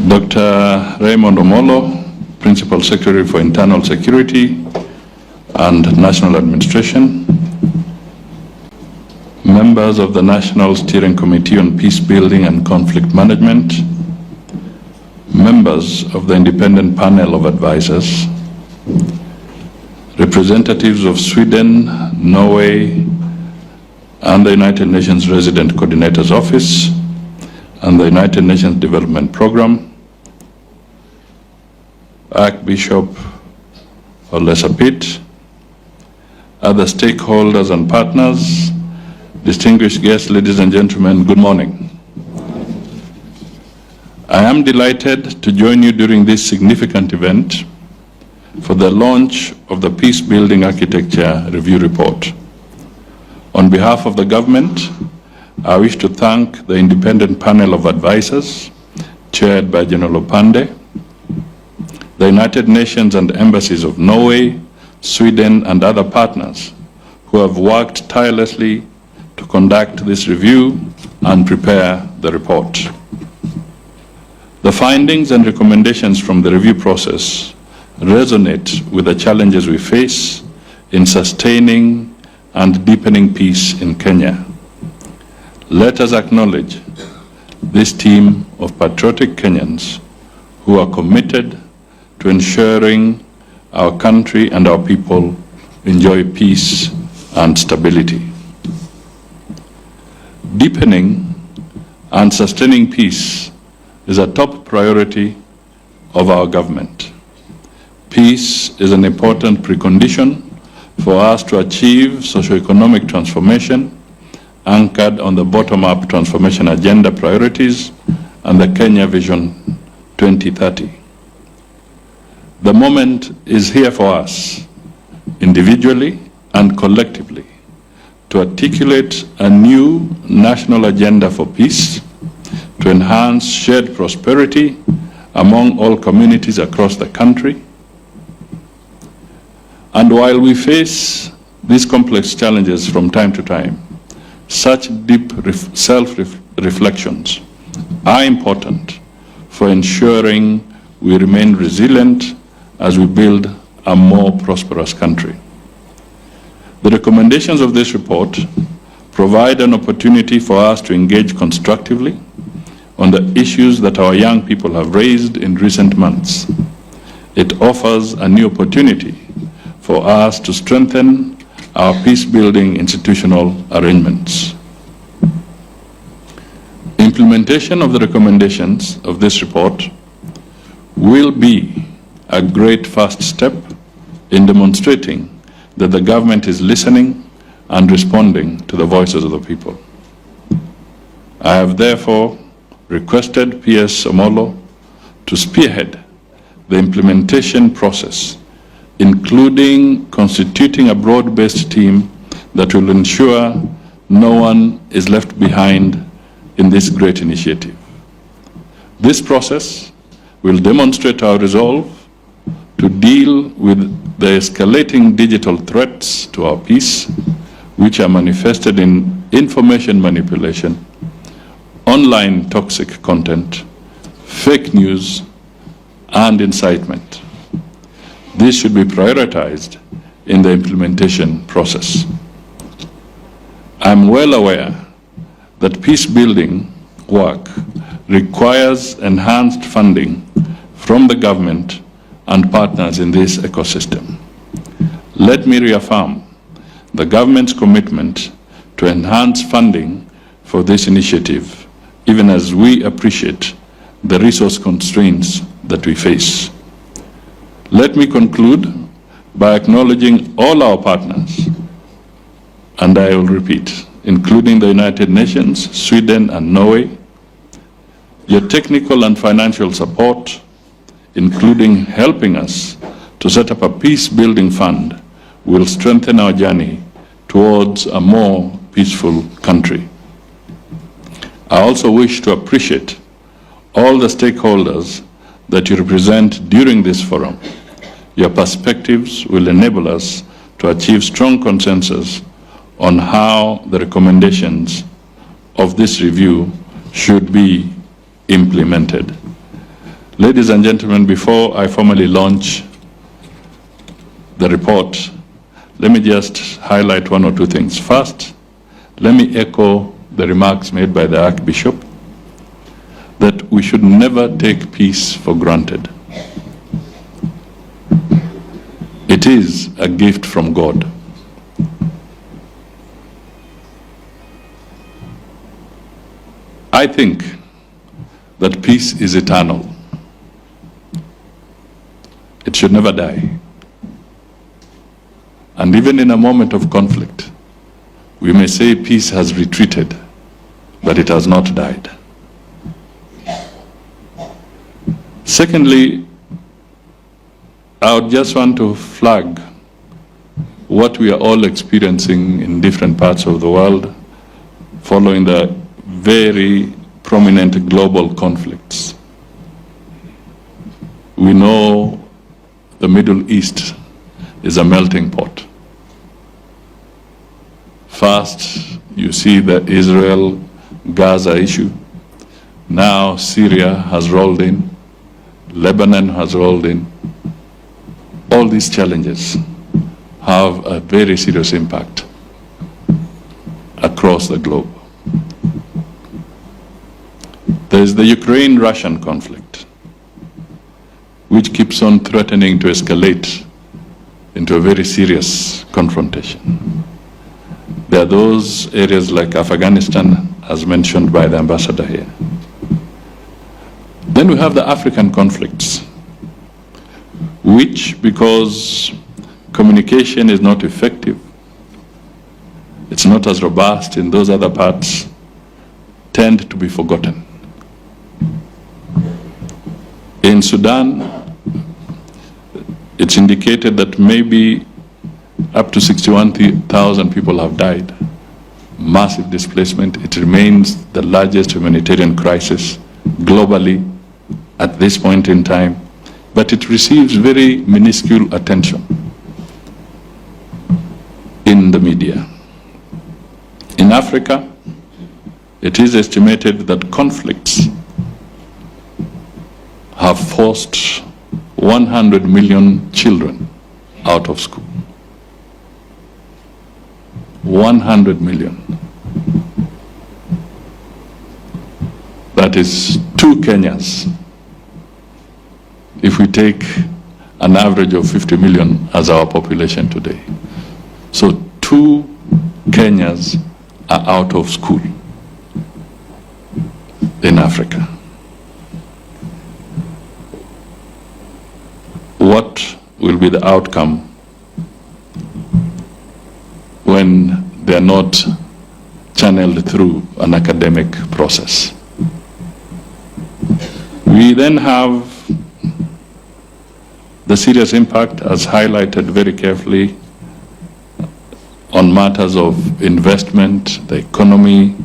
Dr. Raymond Omolo, Principal Secretary for Internal Security and National Administration, members of the National Steering Committee on Peace Building and Conflict Management, members of the Independent Panel of Advisors, representatives of Sweden, Norway, and the United Nations Resident Coordinator's Office, and the United Nations Development Program, Archbishop Olesapit, other stakeholders and partners, distinguished guests, ladies and gentlemen, good morning. I am delighted to join you during this significant event for the launch of the Peace Building Architecture Review Report. On behalf of the government, I wish to thank the Independent Panel of Advisors, chaired by General Opande, the United Nations and embassies of Norway, Sweden, and other partners who have worked tirelessly to conduct this review and prepare the report. The findings and recommendations from the review process resonate with the challenges we face in sustaining and deepening peace in Kenya. Let us acknowledge this team of patriotic Kenyans who are committed to ensuring our country and our people enjoy peace and stability. Deepening and sustaining peace is a top priority of our government. Peace is an important precondition for us to achieve socio-economic transformation anchored on the bottom-up transformation agenda priorities and the Kenya Vision 2030. The moment is here for us, individually and collectively, to articulate a new national agenda for peace, to enhance shared prosperity among all communities across the country. And while we face these complex challenges from time to time, such deep self-reflections are important for ensuring we remain resilient as we build a more prosperous country. The recommendations of this report provide an opportunity for us to engage constructively on the issues that our young people have raised in recent months. It offers a new opportunity for us to strengthen our peace-building institutional arrangements. Implementation of the recommendations of this report will be a great first step in demonstrating that the government is listening and responding to the voices of the people. I have therefore requested PS Omolo to spearhead the implementation process, including constituting a broad-based team that will ensure no one is left behind in this great initiative. This process will demonstrate our resolve to deal with the escalating digital threats to our peace, which are manifested in information manipulation, online toxic content, fake news, and incitement. This should be prioritized in the implementation process. I'm well aware that peace-building work requires enhanced funding from the government and partners in this ecosystem. Let me reaffirm the government's commitment to enhance funding for this initiative, even as we appreciate the resource constraints that we face. Let me conclude by acknowledging all our partners, and I will repeat, including the United Nations, Sweden, and Norway. Your technical and financial support, including helping us to set up a peace-building fund, will strengthen our journey towards a more peaceful country. I also wish to appreciate all the stakeholders that you represent during this forum. Your perspectives will enable us to achieve strong consensus on how the recommendations of this review should be implemented. Ladies and gentlemen, before I formally launch the report, let me just highlight one or two things. First, let me echo the remarks made by the Archbishop that we should never take peace for granted. It is a gift from God. I think that peace is eternal. It should never die. And even in a moment of conflict, we may say peace has retreated, but it has not died. Secondly, I would just want to flag what we are all experiencing in different parts of the world following the very prominent global conflicts. We know the Middle East is a melting pot. First, you see the Israel-Gaza issue. Now Syria has rolled in. Lebanon has rolled in. All these challenges have a very serious impact across the globe. There is the Ukraine-Russian conflict, which keeps on threatening to escalate into a very serious confrontation. There are those areas like Afghanistan, as mentioned by the ambassador here. Then we have the African conflicts, which, because communication is not effective, it's not as robust in those other parts, tend to be forgotten. In Sudan, it's indicated that maybe up to 61,000 people have died. Massive displacement. It remains the largest humanitarian crisis globally at this point in time, but it receives very minuscule attention in the media. In Africa, it is estimated that conflicts have forced 100 million children out of school. 100 million. That is 2 Kenyas, if we take an average of 50 million as our population today. So 2 Kenyas are out of school in Africa. What will be the outcome when they are not channeled through an academic process? We then have the serious impact, as highlighted very carefully, on matters of investment, the economy,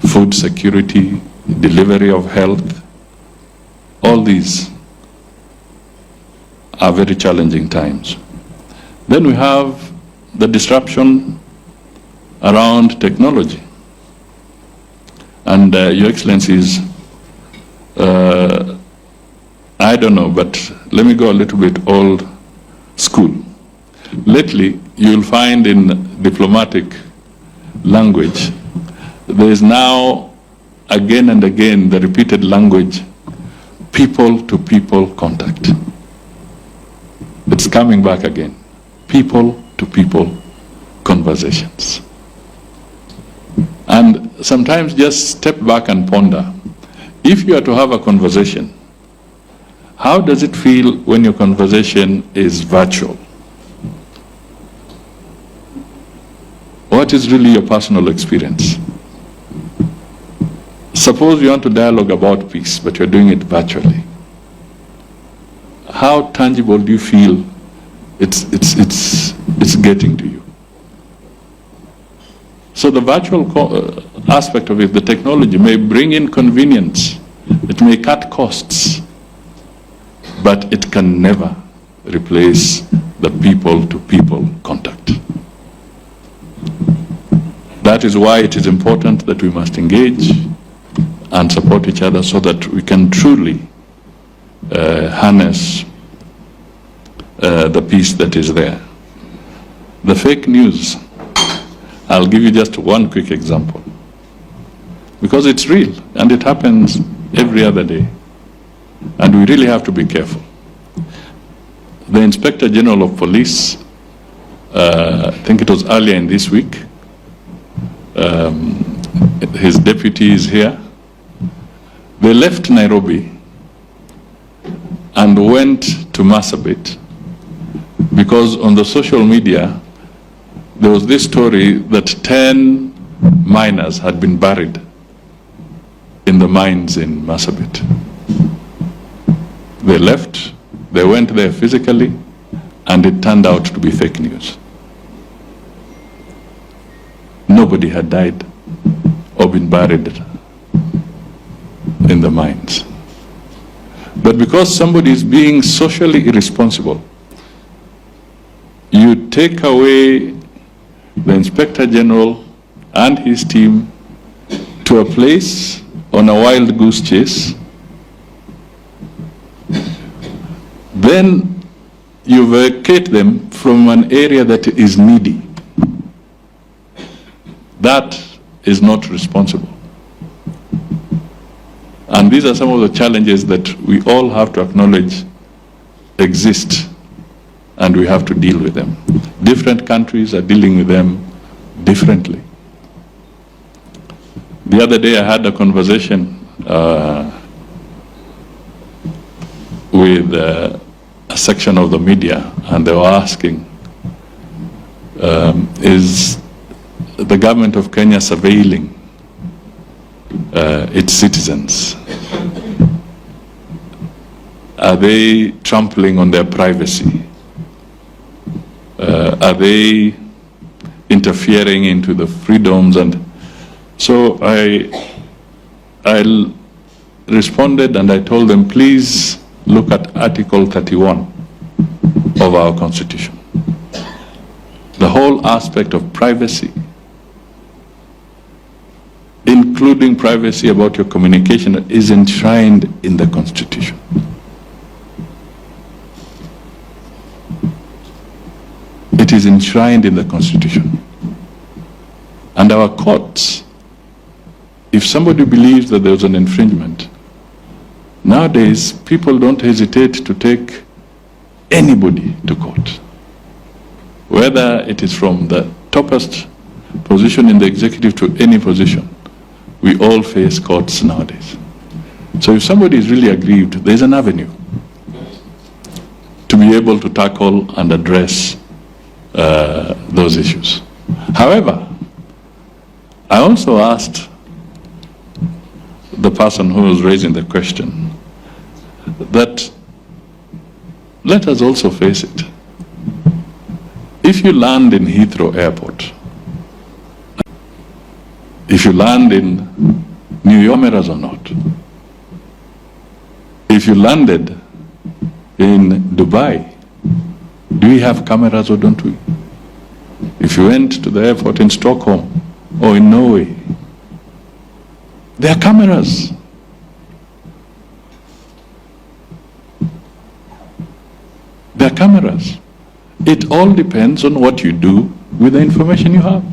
food security, delivery of health. All these are very challenging times. Then we have the disruption around technology. And Your Excellencies, I don't know, but let me go a little bit old school. Lately, you'll find in diplomatic language, there is now again and again the repeated language, people-to-people contact. It's coming back again. People-to-people conversations. And sometimes just step back and ponder. If you are to have a conversation, how does it feel when your conversation is virtual? What is really your personal experience? Suppose you want to dialogue about peace, but you're doing it virtually. How tangible do you feel it's getting to you? So the virtual aspect of it, the technology, may bring in convenience. It may cut costs, but it can never replace the people-to-people contact. That is why it is important that we must engage and support each other so that we can truly harness the peace that is there. The fake news, I'll give you just one quick example, because it's real and it happens every other day, and we really have to be careful. The Inspector General of Police, I think it was earlier in this week, his deputy is here. They left Nairobi and went to Marsabit because on the social media there was this story that 10 miners had been buried in the mines in Marsabit. They left, they went there physically, and it turned out to be fake news. Nobody had died or been buried in the mines. But because somebody is being socially irresponsible, you take away the Inspector General and his team to a place on a wild goose chase, then you vacate them from an area that is needy. That is not responsible. And these are some of the challenges that we all have to acknowledge exist, and we have to deal with them. Different countries are dealing with them differently. The other day I had a conversation with a section of the media, and they were asking, is the government of Kenya surveilling its citizens? Are they trampling on their privacy? Are they interfering into the freedoms? And so I responded and I told them, please look at Article 31 of our Constitution. The whole aspect of privacy, including privacy about your communication, is enshrined in the Constitution. It is enshrined in the Constitution. And our courts, if somebody believes that there was an infringement, nowadays people don't hesitate to take anybody to court. Whether it is from the toppest position in the executive to any position, we all face courts nowadays. So if somebody is really aggrieved, there's an avenue to be able to tackle and address those issues. However, I also asked the person who was raising the question that let us also face it. If you land in Heathrow Airport, if you land in New York, cameras or not? If you landed in Dubai, do we have cameras or don't we? If you went to the airport in Stockholm or in Norway, there are cameras. There are cameras. It all depends on what you do with the information you have.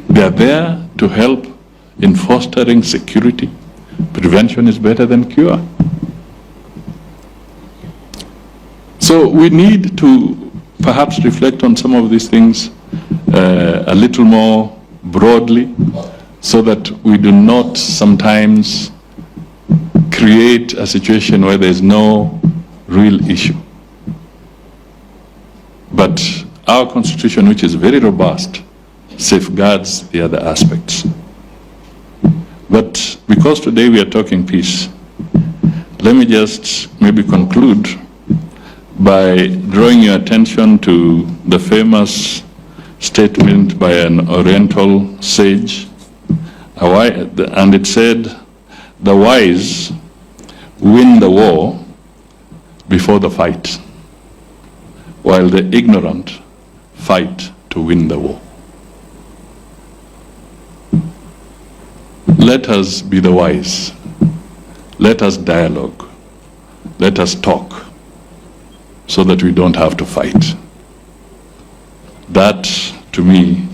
They are there to help in fostering security. Prevention is better than cure. So we need to perhaps reflect on some of these things a little more broadly, so that we do not sometimes create a situation where there is no real issue. But our Constitution, which is very robust, safeguards the other aspects. But because today we are talking peace, let me just maybe conclude by drawing your attention to the famous statement by an Oriental sage, and it said, "The wise win the war before the fight, while the ignorant fight to win the war." let us be the wise. Let us dialogue. Let us talk so that we don't have to fight. That, to me,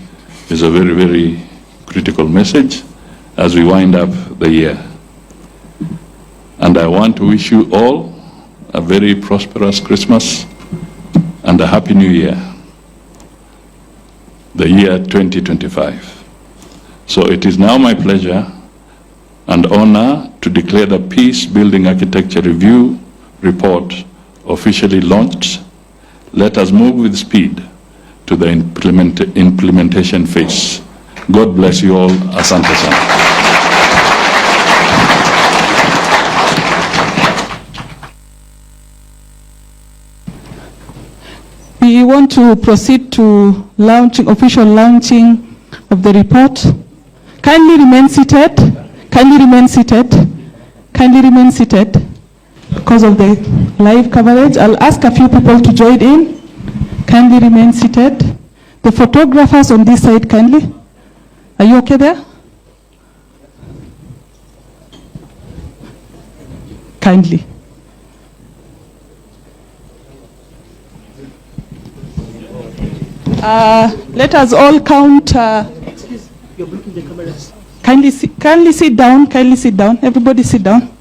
is a very, very critical message as we wind up the year. And I want to wish you all a very prosperous Christmas and a Happy New Year, the year 2025. So it is now my pleasure and honor to declare the Peace Building Architecture Review report officially launched. Let us move with speed to the implementation phase. God bless you all. Asante sana. We want to proceed to official launching of the report. Kindly remain seated. Kindly remain seated. Kindly remain seated because of the live coverage. I'll ask a few people to join in. Kindly remain seated. The photographers on this side, kindly. Are you okay there? Kindly. Let us all count. Excuse, you're blocking the cameras. Kindly sit down. Kindly sit down. Everybody sit down.